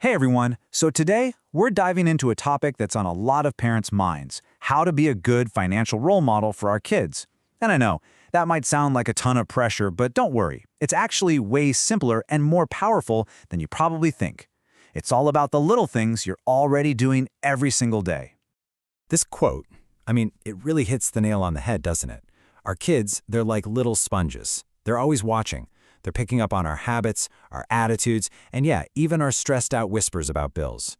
Hey everyone, so today we're diving into a topic that's on a lot of parents' minds, how to be a good financial role model for our kids. And I know, that might sound like a ton of pressure, but don't worry, it's actually way simpler and more powerful than you probably think. It's all about the little things you're already doing every single day. This quote, it really hits the nail on the head, doesn't it? Our kids, they're like little sponges. They're always watching. They're picking up on our habits, our attitudes, and yeah, even our stressed out whispers about bills.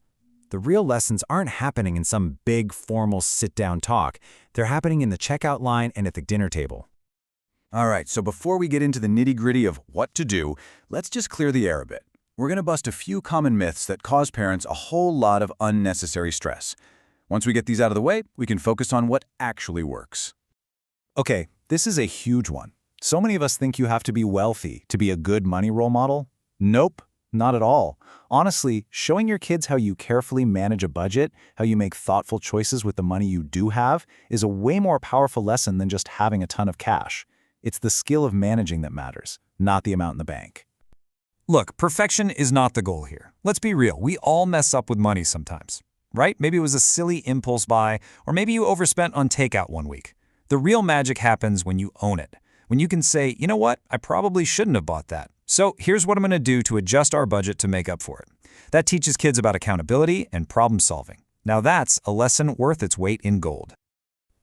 The real lessons aren't happening in some big, formal sit-down talk. They're happening in the checkout line and at the dinner table. All right, so before we get into the nitty-gritty of what to do, let's just clear the air a bit. We're going to bust a few common myths that cause parents a whole lot of unnecessary stress. Once we get these out of the way, we can focus on what actually works. Okay, this is a huge one. So many of us think you have to be wealthy to be a good money role model. Nope, not at all. Honestly, showing your kids how you carefully manage a budget, how you make thoughtful choices with the money you do have, is a way more powerful lesson than just having a ton of cash. It's the skill of managing that matters, not the amount in the bank. Look, perfection is not the goal here. Let's be real, we all mess up with money sometimes, right? Maybe it was a silly impulse buy, or maybe you overspent on takeout one week. The real magic happens when you own it. When you can say, you know what, I probably shouldn't have bought that. So here's what I'm going to do to adjust our budget to make up for it. That teaches kids about accountability and problem solving. Now that's a lesson worth its weight in gold.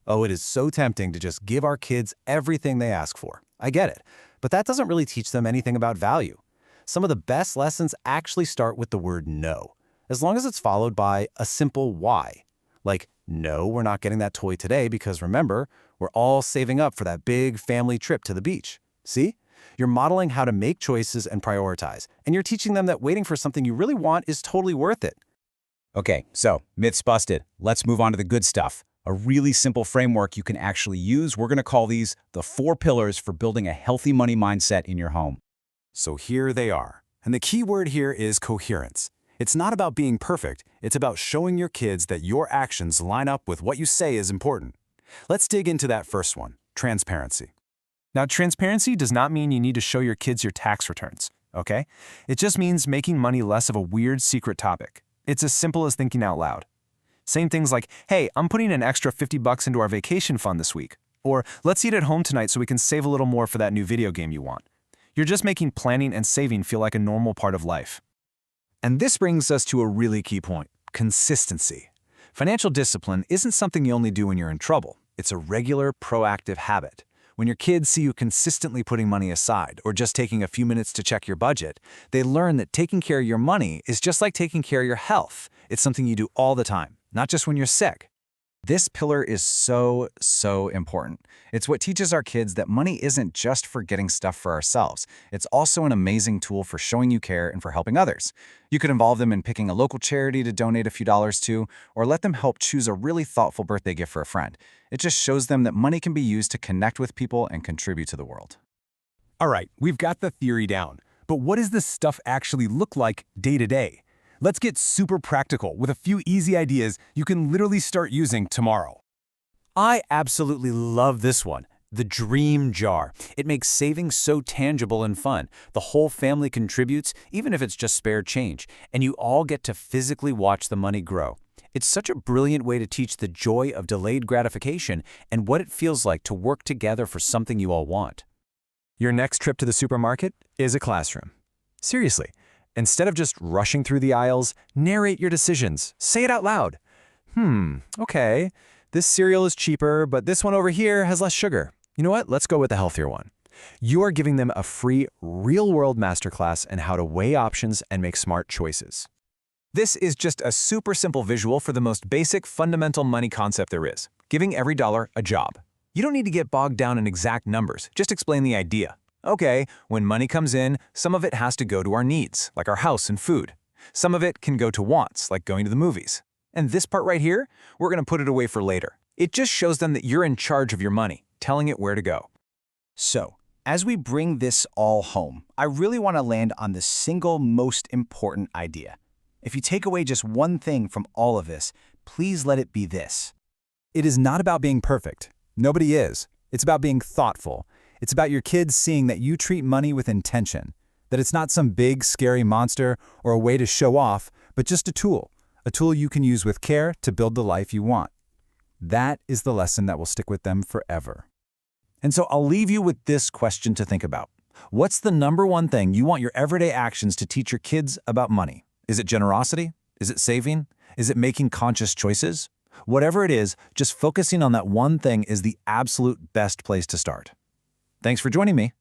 Oh, it is so tempting to just give our kids everything they ask for. I get it, but that doesn't really teach them anything about value. Some of the best lessons actually start with the word no, as long as it's followed by a simple why. Like, no, we're not getting that toy today because remember, we're all saving up for that big family trip to the beach. See? You're modeling how to make choices and prioritize, and you're teaching them that waiting for something you really want is totally worth it. Okay, so myths busted. Let's move on to the good stuff. A really simple framework you can actually use. We're going to call these the 4 pillars for building a healthy money mindset in your home. So here they are. And the key word here is coherence. It's not about being perfect. It's about showing your kids that your actions line up with what you say is important. Let's dig into that first one, transparency. Now, transparency does not mean you need to show your kids your tax returns, okay? It just means making money less of a weird secret topic. It's as simple as thinking out loud. Saying things like, hey, I'm putting an extra $50 into our vacation fund this week. Or, let's eat at home tonight so we can save a little more for that new video game you want. You're just making planning and saving feel like a normal part of life. And this brings us to a really key point, consistency. Financial discipline isn't something you only do when you're in trouble. It's a regular, proactive habit. When your kids see you consistently putting money aside or just taking a few minutes to check your budget, they learn that taking care of your money is just like taking care of your health. It's something you do all the time, not just when you're sick. This pillar is so important. It's what teaches our kids that money isn't just for getting stuff for ourselves. It's also an amazing tool for showing you care and for helping others. You could involve them in picking a local charity to donate a few dollars to, or let them help choose a really thoughtful birthday gift for a friend. It just shows them that money can be used to connect with people and contribute to the world. All right, we've got the theory down. But what does this stuff actually look like day to day? Let's get super practical with a few easy ideas you can literally start using tomorrow. I absolutely love this one, the dream jar. It makes saving so tangible and fun. The whole family contributes, even if it's just spare change, and you all get to physically watch the money grow. It's such a brilliant way to teach the joy of delayed gratification and what it feels like to work together for something you all want. Your next trip to the supermarket is a classroom. Seriously. Instead of just rushing through the aisles, narrate your decisions. Say it out loud. Okay, this cereal is cheaper, but this one over here has less sugar. You know what? Let's go with the healthier one. You are giving them a free, real-world masterclass in how to weigh options and make smart choices. This is just a super simple visual for the most basic, fundamental money concept there is, giving every dollar a job. You don't need to get bogged down in exact numbers, just explain the idea. Okay, when money comes in, some of it has to go to our needs, like our house and food. Some of it can go to wants, like going to the movies. And this part right here, we're going to put it away for later. It just shows them that you're in charge of your money, telling it where to go. So, as we bring this all home, I really want to land on the single most important idea. If you take away just one thing from all of this, please let it be this. It is not about being perfect. Nobody is. It's about being thoughtful. It's about your kids seeing that you treat money with intention, that it's not some big, scary monster or a way to show off, but just a tool you can use with care to build the life you want. That is the lesson that will stick with them forever. And so I'll leave you with this question to think about. What's the number one thing you want your everyday actions to teach your kids about money? Is it generosity? Is it saving? Is it making conscious choices? Whatever it is, just focusing on that one thing is the absolute best place to start. Thanks for joining me.